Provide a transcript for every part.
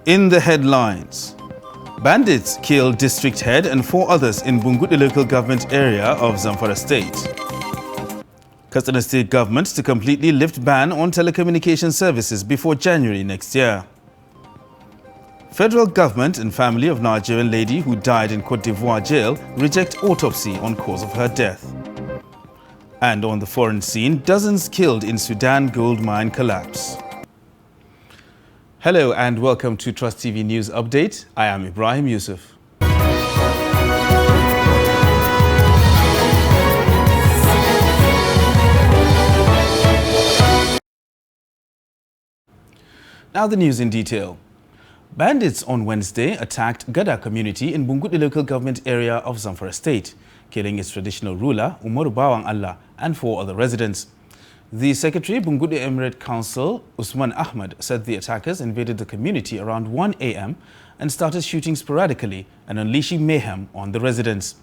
In the headlines, bandits killed district head and 4 others in Bungudu local government area of Zamfara state. Katsina state government to completely lift ban on telecommunication services before January next year. Federal government and family of Nigerian lady who died in Cote d'Ivoire jail reject autopsy on cause of her death. And on the foreign scene, dozens killed in Sudan gold mine collapse. Hello and welcome to Trust TV News Update. I am Ibrahim Yusuf. Now the news in detail. Bandits on Wednesday attacked Gada community in Bungudu local government area of Zamfara state, killing its traditional ruler, Umaru Bawang Allah, and 4 other residents. The Secretary, Bungudu Emirate Council, Usman Ahmad, said the attackers invaded the community around 1 a.m. and started shooting sporadically and unleashing mayhem on the residents.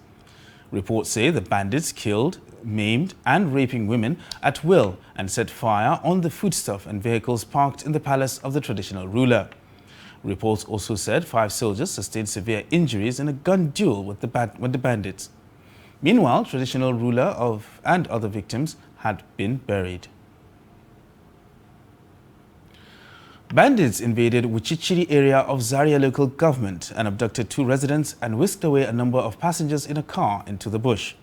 Reports say the bandits killed, maimed and raping women at will and set fire on the foodstuff and vehicles parked in the palace of the traditional ruler. Reports also said 5 soldiers sustained severe injuries in a gun duel with the bandits. Meanwhile, traditional ruler and other victims had been buried. Bandits invaded Wuchichiri area of Zaria local government and abducted 2 residents and whisked away a number of passengers in a car into the bush.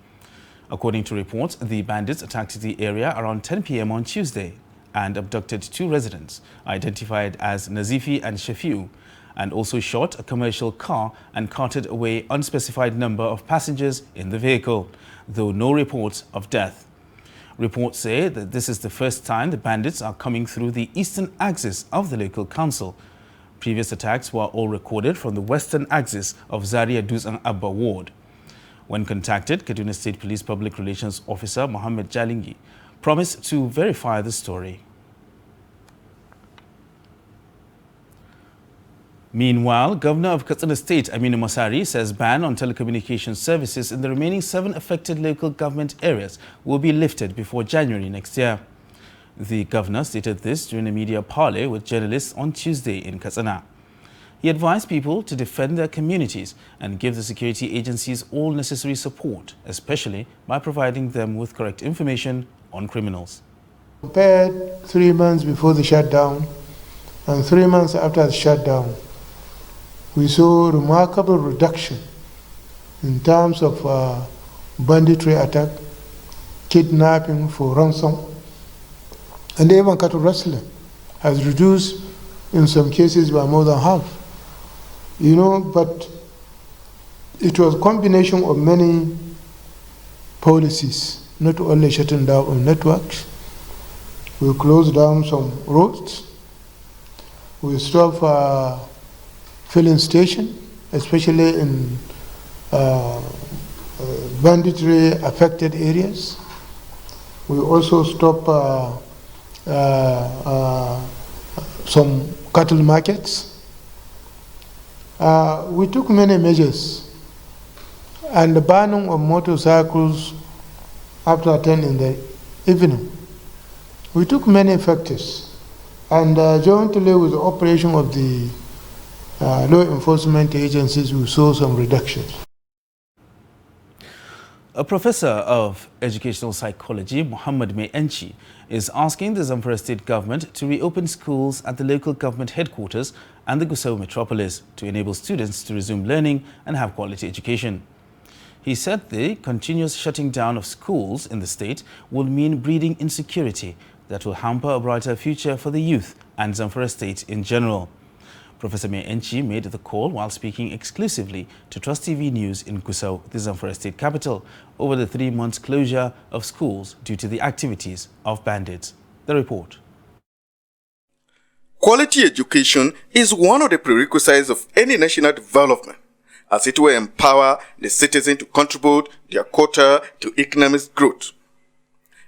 According to reports, the bandits attacked the area around 10 p.m. on Tuesday and abducted 2 residents, identified as Nazifi and Shafiu, and also shot a commercial car and carted away unspecified number of passengers in the vehicle, though no reports of death. Reports say that this is the first time the bandits are coming through the eastern axis of the local council. Previous attacks were all recorded from the western axis of Zaria Dutsen Abba ward. When contacted, Kaduna State Police Public Relations Officer Mohammed Jalingi promised to verify the story. Meanwhile, Governor of Katsina State, Aminu Masari, says ban on telecommunications services in the remaining 7 affected local government areas will be lifted before January next year. The governor stated this during a media parley with journalists on Tuesday in Katsina. He advised people to defend their communities and give the security agencies all necessary support, especially by providing them with correct information on criminals. Compared 3 months before the shutdown and 3 months after the shutdown, we saw remarkable reduction in terms of banditry attack, kidnapping for ransom, and even cattle rustling has reduced in some cases by more than half. But it was a combination of many policies, not only shutting down on networks. We closed down some roads. We stopped filling station, especially in banditry affected areas. We also stopped some cattle markets. We took many measures, and the banning of motorcycles after 10 in the evening. We took many factors, and jointly with the operation of the law enforcement agencies, we saw some reductions. A professor of educational psychology, Muhammad Mai Enchi, is asking the Zamfara state government to reopen schools at the local government headquarters and the Gusau metropolis to enable students to resume learning and have quality education. He said the continuous shutting down of schools in the state will mean breeding insecurity that will hamper a brighter future for the youth and Zamfara state in general. Professor Mai Enchi made the call while speaking exclusively to Trust TV News in Gusau, the Zamfara state capital, over the 3-month closure of schools due to the activities of bandits. The report. Quality education is one of the prerequisites of any national development, as it will empower the citizen to contribute their quota to economic growth.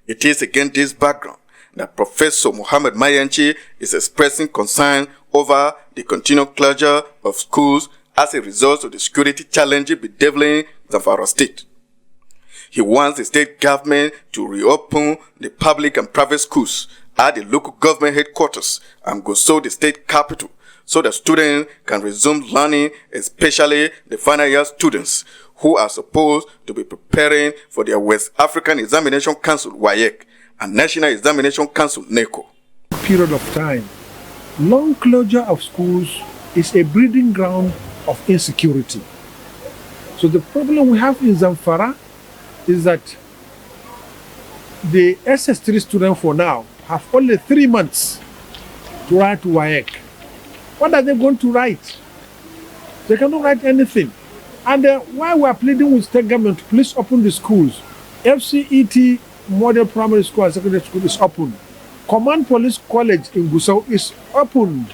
It is against this background that Professor Muhammad Mai Enchi is expressing concern over the continued closure of schools as a result of the security challenges bedeviling Zamfara state. He wants the state government to reopen the public and private schools at the local government headquarters and Gusau, the state capital, so that students can resume learning, especially the final year students who are supposed to be preparing for their West African Examination Council (WAEC) and National Examination Council (NECO). Period of time. Long closure of schools is a breeding ground of insecurity. So the problem we have in Zamfara is that the SS3 students for now have only 3 months to write WAEC. What are they going to write? They cannot write anything. And while we are pleading with state government to please open the schools, FCET Model Primary School and Secondary School is open. Command Police College in Gusau is opened.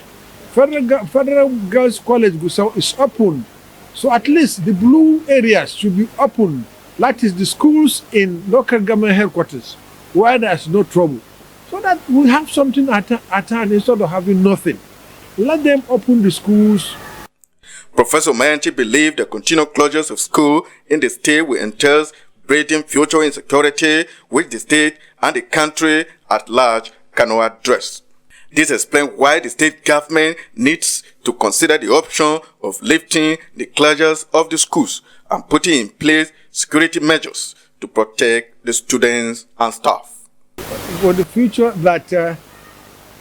Federal Girls College Gusau is open. So at least the blue areas should be open. That is the schools in local government headquarters where there is no trouble. So that we have something at hand instead of having nothing. Let them open the schools. Professor Mayanchi believed the continued closures of schools in the state will entail breeding future insecurity, which the state and the country at large cannot address. This explains why the state government needs to consider the option of lifting the closures of the schools and putting in place security measures to protect the students and staff. For the future, that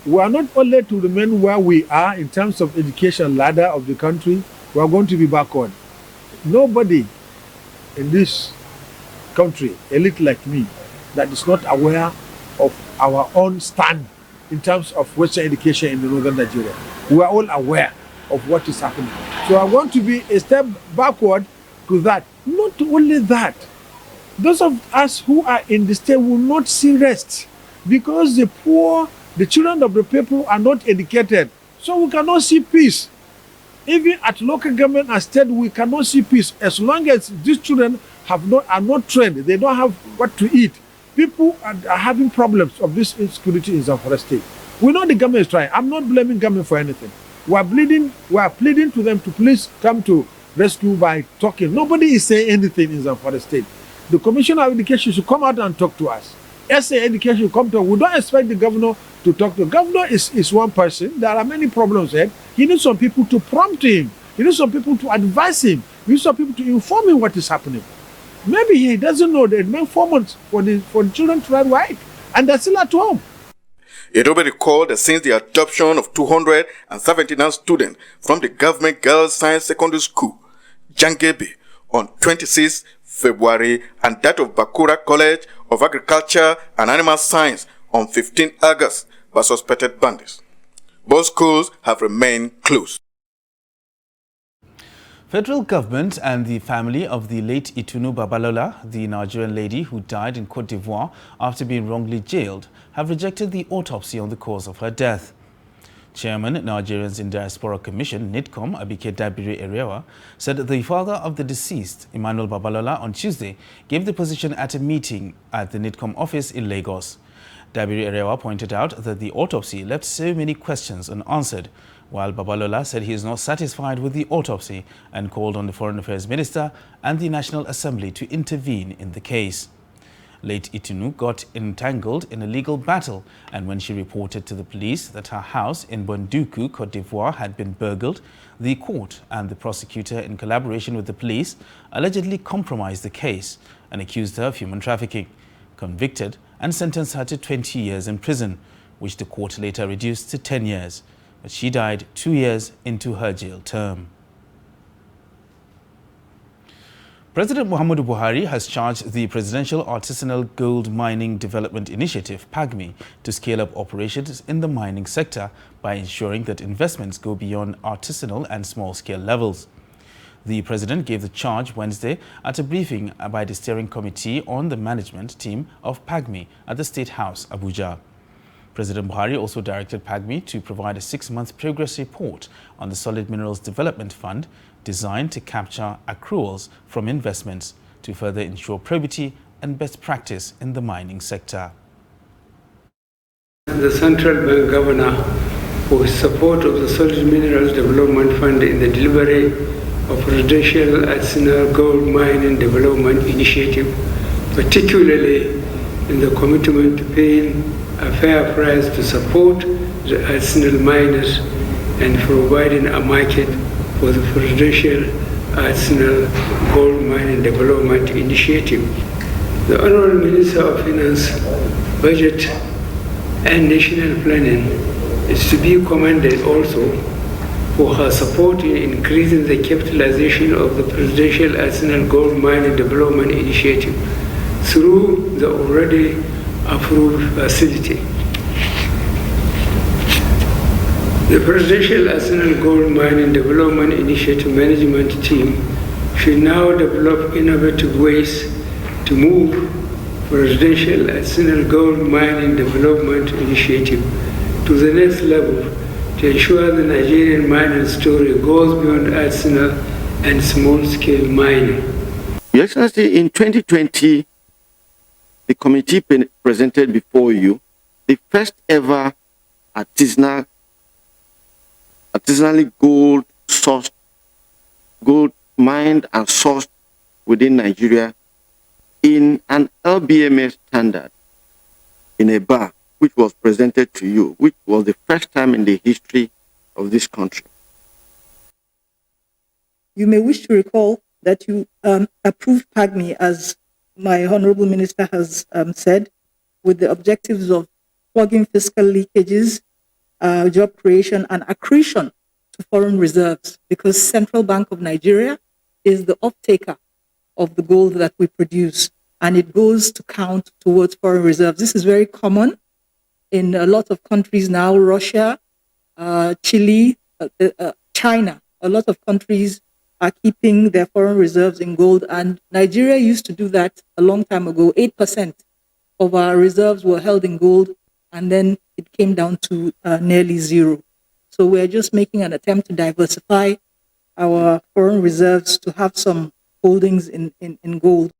we are not only to remain where we are in terms of education ladder of the country, we are going to be backward. Nobody in this country, elite like me, that is not aware of our own stand in terms of Western education in the northern Nigeria. We are all aware of what is happening. So I want to be a step backward to that. Not only that, those of us who are in the state will not see rest because the poor, the children of the people are not educated. So we cannot see peace. Even at local government and state, we cannot see peace as long as these children are not trained. They don't have what to eat. People are having problems of this insecurity in Zamfara state. We know the government is trying. I'm not blaming government for anything. We are pleading to them to please come to rescue by talking. Nobody is saying anything in Zamfara state. The Commissioner of Education should come out and talk to us. SA Education should come to us. We don't expect the governor to talk to. The governor is one person. There are many problems there. He needs some people to prompt him. He needs some people to advise him. He needs some people to inform him what is happening. Maybe he doesn't know that it meant 4 months for the children to ride WAEC, and they're still at home. It will be recalled that since the adoption of 279 students from the government girls' science secondary school, Jangebe, on 26 February, and that of Bakura College of Agriculture and Animal Science on 15 August by suspected bandits, both schools have remained closed. Federal government and the family of the late Itunu Babalola, the Nigerian lady who died in Côte d'Ivoire after being wrongly jailed, have rejected the autopsy on the cause of her death. Chairman, Nigerians in Diaspora Commission, NIDCOM, Abike Dabiri Erewa, said the father of the deceased, Emmanuel Babalola, on Tuesday, gave the position at a meeting at the NIDCOM office in Lagos. Dabiri Erewa pointed out that the autopsy left so many questions unanswered, while Babalola said he is not satisfied with the autopsy and called on the Foreign Affairs Minister and the National Assembly to intervene in the case. Late Itunu got entangled in a legal battle, and when she reported to the police that her house in Bonduku, Côte d'Ivoire, had been burgled, the court and the prosecutor, in collaboration with the police, allegedly compromised the case and accused her of human trafficking, convicted and sentenced her to 20 years in prison, which the court later reduced to 10 years. But she died 2 years into her jail term. President Muhammadu Buhari has charged the Presidential Artisanal Gold Mining Development Initiative, PAGMI, to scale up operations in the mining sector by ensuring that investments go beyond artisanal and small-scale levels. The president gave the charge Wednesday at a briefing by the steering committee on the management team of PAGMI at the State House, Abuja. President Buhari also directed PAGMI to provide a 6-month progress report on the Solid Minerals Development Fund designed to capture accruals from investments to further ensure probity and best practice in the mining sector. The Central Bank Governor, for his support of the Solid Minerals Development Fund in the delivery of Presidential Artisanal Gold Mining Development Initiative, particularly in the commitment to paying a fair price to support the artisanal miners and providing a market for the presidential artisanal gold mining development initiative. The Honorable Minister of Finance, Budget and National Planning is to be commended also for her support in increasing the capitalization of the Presidential Artisanal Gold Mining Development Initiative through the already approved facility. The Presidential Artisanal Gold Mining Development Initiative Management Team should now develop innovative ways to move Presidential Artisanal Gold Mining Development Initiative to the next level to ensure the Nigerian mining story goes beyond artisanal and small-scale mining. Your Excellency, in 2020, the committee presented before you the first ever artisanally gold mined and sourced within Nigeria in an LBMS standard in a bar, which was presented to you, which was the first time in the history of this country. You may wish to recall that you approved PAGMI, as my Honorable Minister has said, with the objectives of plugging fiscal leakages, job creation, and accretion to foreign reserves, because Central Bank of Nigeria is the off-taker of the gold that we produce, and it goes to count towards foreign reserves. This is very common in a lot of countries now, Russia, Chile, China. A lot of countries are keeping their foreign reserves in gold, and Nigeria used to do that a long time ago. 8% of our reserves were held in gold, and then it came down to nearly zero. So we're just making an attempt to diversify our foreign reserves to have some holdings in gold.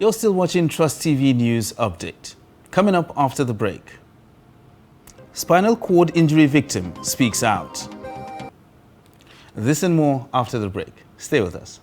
You're still watching Trust TV News Update. Coming up after the break. Spinal cord injury victim speaks out. This and more after the break. Stay with us.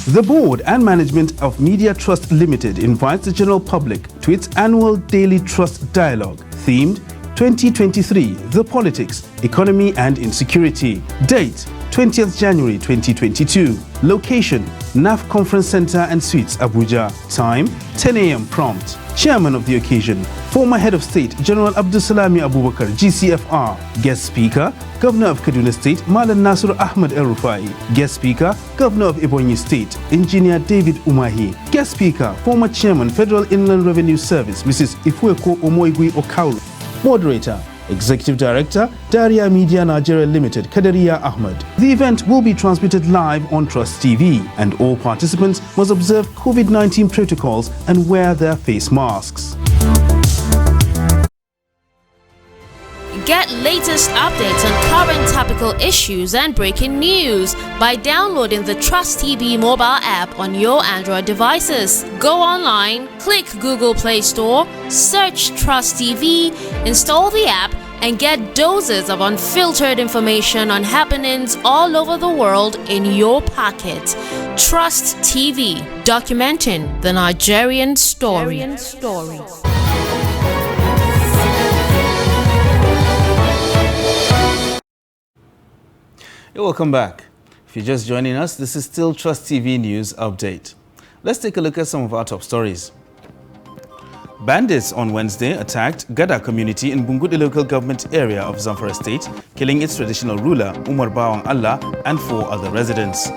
The board and management of Media Trust Limited invites the general public to its annual Daily Trust Dialogue, themed 2023, The Politics, Economy and Insecurity. Date, 20th January 2022. Location, NAF Conference Center and Suites, Abuja. Time, 10 a.m. prompt. Chairman of the occasion, former Head of State, General Abdulsalami Abubakar, GCFR. Guest Speaker, Governor of Kaduna State, Malan Nasir Ahmed El-Rufai. Guest Speaker, Governor of Ebonyi State, Engineer David Umahi. Guest Speaker, former Chairman, Federal Inland Revenue Service, Mrs. Ifueko Omoigui Okauru. Moderator, Executive Director, Daria Media Nigeria Limited, Kadariya Ahmed. The event will be transmitted live on Trust TV, and all participants must observe COVID-19 protocols and wear their face masks. Get latest updates on current topical issues and breaking news by downloading the Trust TV mobile app on your Android devices. Go online, click Google Play Store, search Trust TV, install the app, and get doses of unfiltered information on happenings all over the world in your pocket. Trust TV, documenting the Nigerian story. Welcome back. If you're just joining us, this is still Trust TV News Update. Let's take a look at some of our top stories. Bandits on Wednesday attacked Gada community in Bungudu local government area of Zamfara state, killing its traditional ruler, Umar Bawang Allah, and 4 other residents.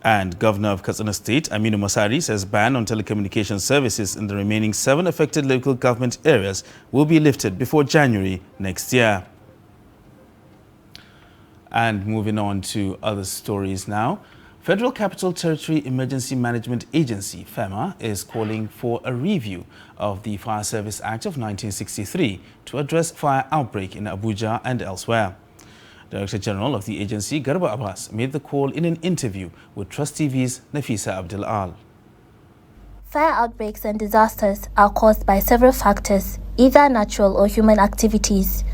And Governor of Katsina State, Aminu Masari, says ban on telecommunications services in the remaining 7 affected local government areas will be lifted before January next year. And moving on to other stories now. Federal Capital Territory Emergency Management Agency, FEMA, is calling for a review of the Fire Service Act of 1963 to address fire outbreak in Abuja and elsewhere. Director General of the agency, Garba Abbas, made the call in an interview with Trust TV's Nafisa Abdul Al. Fire outbreaks and disasters are caused by several factors, either natural or human activities.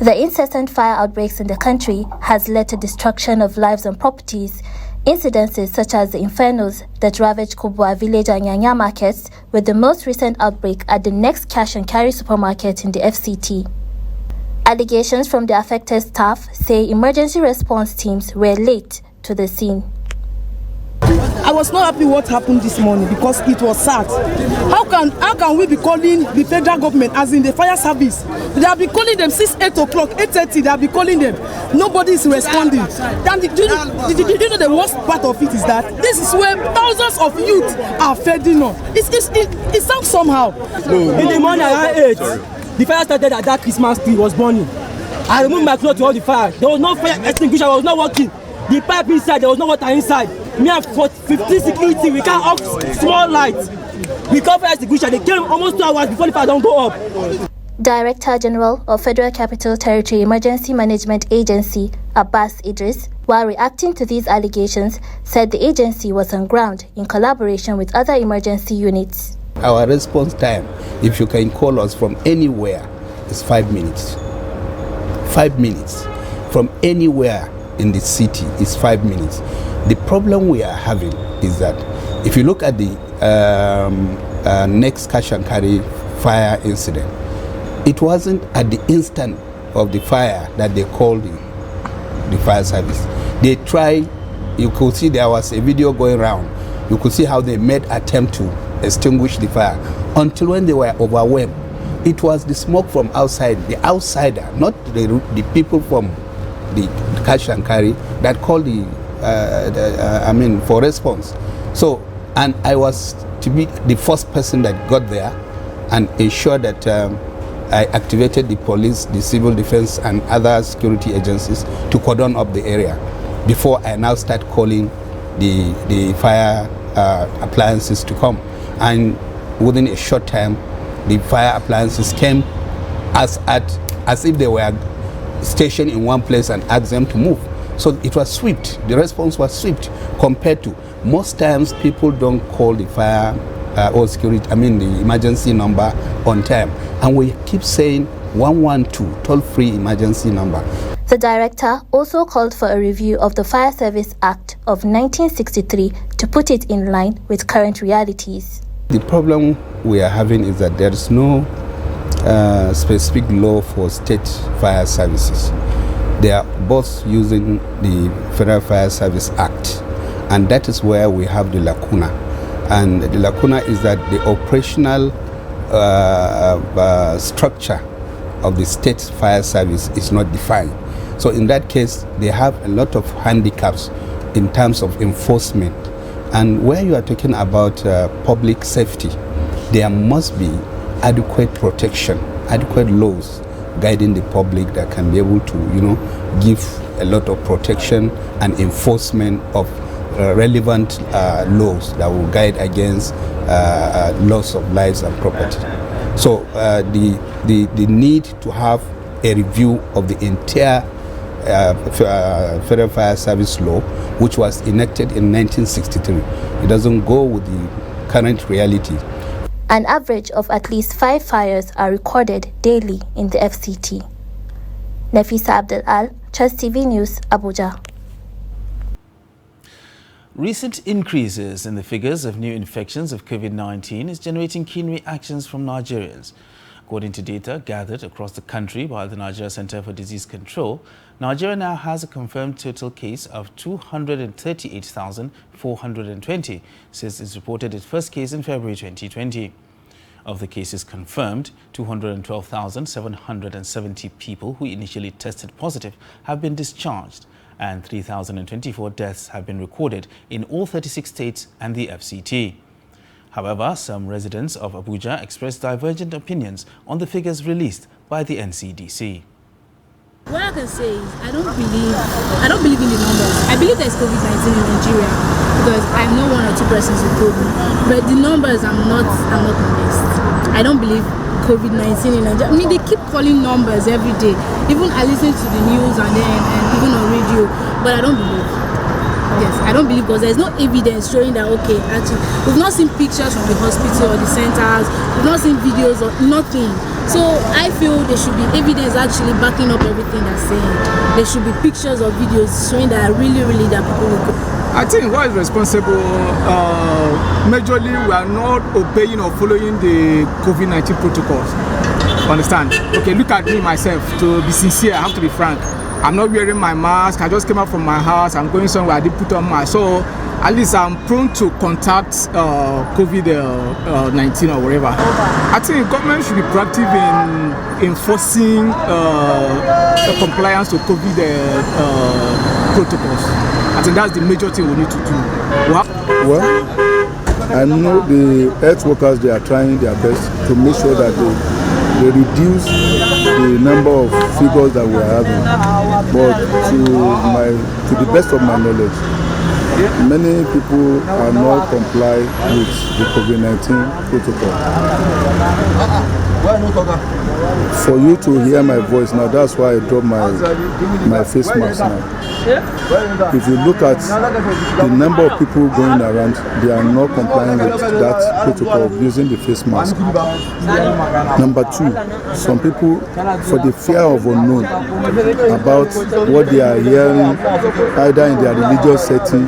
The incessant fire outbreaks in the country has led to destruction of lives and properties, Incidences such as the infernos that ravaged Kubwa village and Nyanya markets, with the most recent outbreak at the next cash and carry supermarket in the FCT. Allegations from the affected staff say emergency response teams were late to the scene. I was not happy what happened this morning because it was sad. How can we be calling the federal government, as in the fire service? They have been calling them since 8 o'clock, 8:30. They have been calling them. Nobody is responding. And do you know the worst part of it is that this is where thousands of youth are feding on. It sounds somehow. In the morning around 8, the fire started at that Christmas tree was burning. I removed my clothes to hold the fire. There was no fire extinguisher. I was not working. The pipe inside, there was no water inside. Me have 15 security, we can't off small lights. We can't fire extinguisher. They came almost 2 hours before the fire don't go up. Director General of Federal Capital Territory Emergency Management Agency, Abbas Idris, while reacting to these allegations, said the agency was on ground in collaboration with other emergency units. Our response time, if you can call us from anywhere, is 5 minutes. 5 minutes. From anywhere in the city is 5 minutes. The problem we are having is that if you look at the next cash and carry fire incident, it wasn't at the instant of the fire that they called the fire service. They tried, you could see there was a video going around. You could see how they made attempt to extinguish the fire until when they were overwhelmed. It was the smoke from outside, the outsider, not the people from the cash and carry that called for response. So, and I was to be the first person that got there and ensured that I activated the police, the civil defense and other security agencies to cordon up the area before I now start calling the fire appliances to come. And within a short time, the fire appliances came as if they were stationed in one place and asked them to move. So it was swift. The response was swift compared to most times people don't call the fire or security, the emergency number on time. And we keep saying 112, toll-free emergency number. The director also called for a review of the Fire Service Act of 1963 to put it in line with current realities. The problem we are having is that there is no specific law for state fire services. They are both using the Federal Fire Service Act, and that is where we have the lacuna. And the lacuna is that the operational structure of the state fire service is not defined. So in that case, they have a lot of handicaps in terms of enforcement. And where you are talking about public safety, there must be adequate protection, adequate laws guiding the public that can be able to, give a lot of protection and enforcement of relevant laws that will guide against loss of lives and property. So the need to have a review of the entire Federal Fire Service Law, which was enacted in 1963. It doesn't go with the current reality. An average of at least 5 fires are recorded daily in the FCT. Nafisa Abdel Al, Trust TV News, Abuja. Recent increases in the figures of new infections of COVID-19 is generating keen reactions from Nigerians. According to data gathered across the country by the Nigeria Center for Disease Control, Nigeria now has a confirmed total case of 238,420 since it reported its first case in February 2020. Of the cases confirmed, 212,770 people who initially tested positive have been discharged, and 3,024 deaths have been recorded in all 36 states and the FCT. However, some residents of Abuja expressed divergent opinions on the figures released by the NCDC. What I can say is I don't believe in the numbers. I believe there's COVID-19 in Nigeria because I know 1 or 2 persons with COVID. But the numbers, I'm not convinced. I don't believe COVID-19 in Nigeria. They keep calling numbers every day. Even I listen to the news and even on radio, but I don't believe. Yes, I don't believe because there's no evidence showing that, okay, actually, we've not seen pictures from the hospital or the centers, we've not seen videos or nothing. So I feel there should be evidence actually backing up everything they're saying. There should be pictures or videos showing that really that people will go. I think what is responsible, majorly we are not obeying or following the COVID-19 protocols. Understand? Okay, look at me myself. To be sincere, I have to be frank. I'm not wearing my mask. I just came out from my house. I'm going somewhere. I didn't put on my. So at least I'm prone to contact COVID-19 or whatever. I think government should be proactive in enforcing compliance to COVID protocols. I think that's the major thing we need to do. Well, I know the health workers, they are trying their best to make sure that they reduce the number of figures that we are having. But to the best of my knowledge, many people are not complying with the COVID-19 protocol. For you to hear my voice now, that's why I dropped my face mask now. If you look at the number of people going around, they are not complying with that protocol of using the face mask. Number two, some people, for the fear of unknown about what they are hearing, either in their religious setting,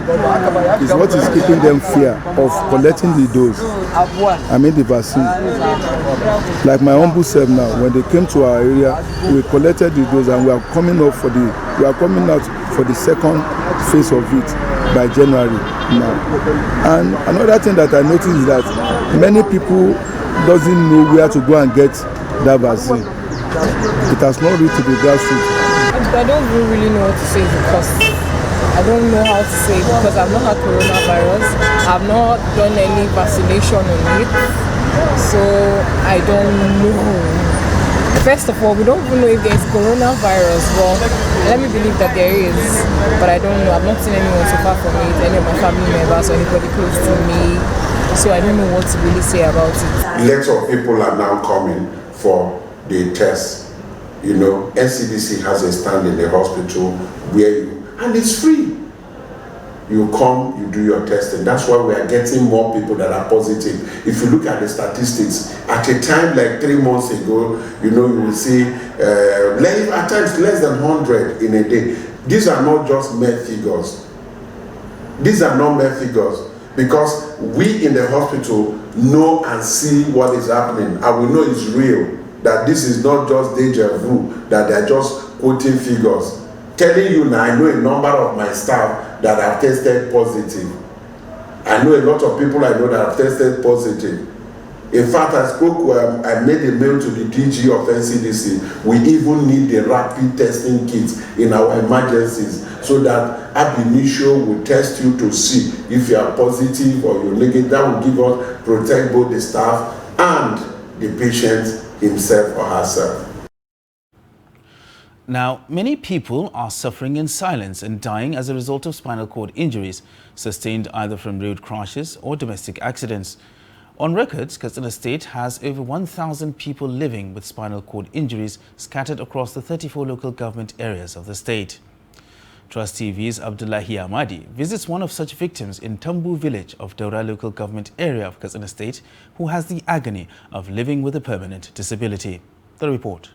is what is keeping them fear of collecting the dose. I mean the vaccine. Like my humble self now, when they came to our area, we collected the dose and we are coming out for the second phase of it by January now. And another thing that I noticed is that many people doesn't know where to go and get that vaccine. It has not reached to the grassroots. I don't really know what to say because I don't know how to say it because I've not had coronavirus. I've not done any vaccination on it. So I don't know. First of all, we don't even know if there's coronavirus. Well, let me believe that there is, but I don't know. I've not seen anyone so far from it, any of my family members or anybody close to me. So I don't know what to really say about it. Lots of people are now coming for the tests. You know, NCDC has a stand in the hospital and it's free. You come, you do your testing. That's why we are getting more people that are positive. If you look at the statistics, at a time like 3 months ago, you know, you will see at times less than 100 in a day. These are not just mere figures. These are not mere figures because we in the hospital know and see what is happening, and we know it's real. That this is not just deja vu, that they're just quoting figures. Telling you now, I know a number of my staff that have tested positive. I know a lot of people I know that have tested positive. In fact, I made a mail to the DG of NCDC. We even need the rapid testing kits in our emergencies so that ab initio will test you to see if you are positive or you're negative. That will give us, protect both the staff and the patient himself or herself. Now, many people are suffering in silence and dying as a result of spinal cord injuries sustained either from road crashes or domestic accidents. On records, Katsina State has over 1,000 people living with spinal cord injuries scattered across the 34 local government areas of the state. Trust TV's Abdullahi Ahmadi visits one of such victims in Tambu village of Daura local government area of Katsina State who has the agony of living with a permanent disability. The report.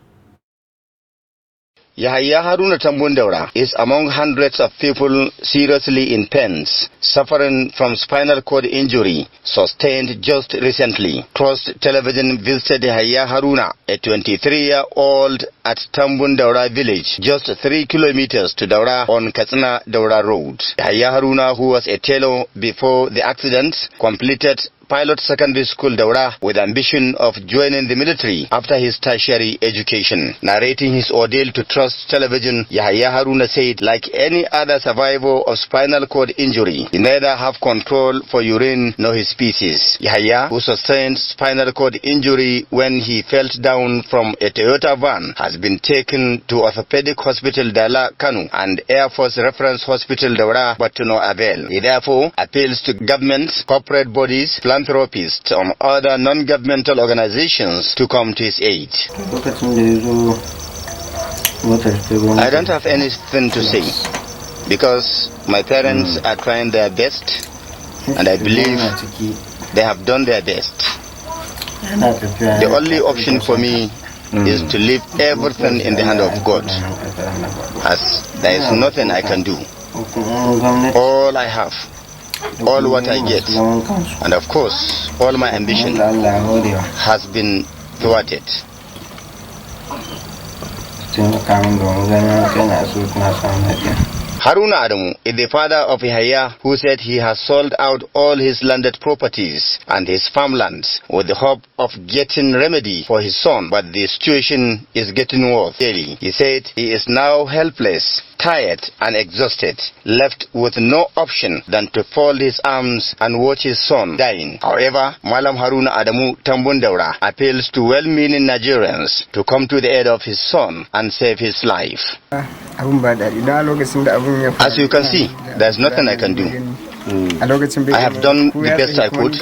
Yahya Haruna Tambundaura is among hundreds of people seriously in pains, suffering from spinal cord injury sustained just recently. Trust Television visited Yahya Haruna, a 23-year-old at Tambundaura village, just 3 kilometers to Daura on Katsina Daura Road. Yahya Haruna, who was a tailor before the accident, completed Pilot Secondary School Daura with ambition of joining the military after his tertiary education. Narrating his ordeal to Trust Television, Yahya Haruna said, like any other survivor of spinal cord injury, he neither have control for urine nor his feces. Yahya, who sustained spinal cord injury when he fell down from a Toyota van, has been taken to Orthopedic Hospital Dala Kanu and Air Force Reference Hospital Daura, but to no avail. He therefore appeals to governments, corporate bodies, philanthropists and other non-governmental organizations to come to his aid. I don't have anything to say because my parents are trying their best and I believe they have done their best. The only option for me is to leave everything in the hand of God, as there is nothing I can do. All I have, all what I get, and of course, all my ambition has been thwarted. Haruna Adamu is the father of Yahya, who said he has sold out all his landed properties and his farmlands with the hope of getting remedy for his son, but the situation is getting worse daily. He said he is now helpless, tired and exhausted, left with no option than to fold his arms and watch his son dying. However, Malam Haruna Adamu Tambundaura appeals to well-meaning Nigerians to come to the aid of his son and save his life. As you can see, there's nothing I can do. I have done the best I could,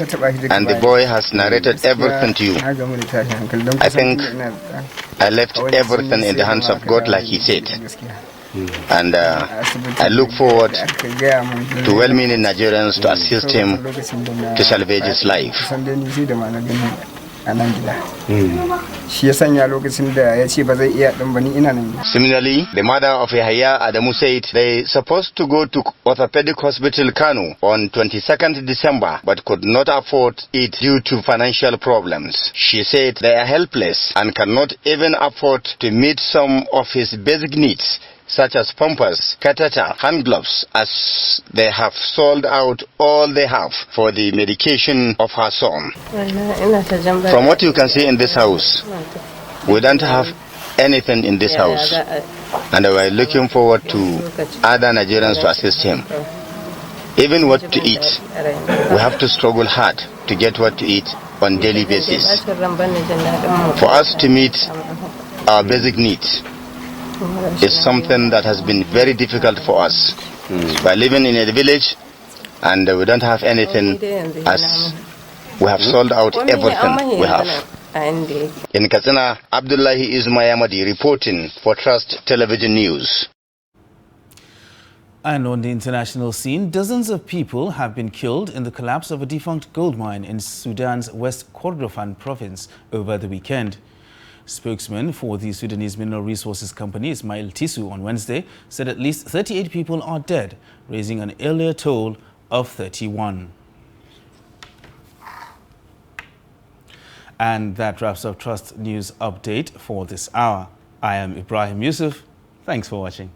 and the boy has narrated everything to you. I think I left everything in the hands of God, like he said. And I look forward to well-meaning Nigerians to assist him to salvage his life. Similarly, the mother of Yahya Adamu said they supposed to go to orthopedic hospital Kanu on 22nd December but could not afford it due to financial problems. She said they are helpless and cannot even afford to meet some of his basic needs, such as pampers, catheter, hand gloves, as they have sold out all they have for the medication of her son. From what you can see in this house, we don't have anything in this house, and we are looking forward to other Nigerians to assist him. Even what to eat, we have to struggle hard to get what to eat on a daily basis. For us to meet our basic needs is something that has been very difficult for us. By living in a village and we don't have anything, as we have sold out everything we have. In Katsina, Abdullahi Ismayamadi reporting for Trust Television News. And on the international scene, dozens of people have been killed in the collapse of a defunct gold mine in Sudan's West Kordofan province over the weekend. Spokesman for the Sudanese Mineral Resources Company, Ismail Tisu, on Wednesday said at least 38 people are dead, raising an earlier toll of 31. And that wraps up Trust News Update for this hour. I am Ibrahim Yusuf. Thanks for watching.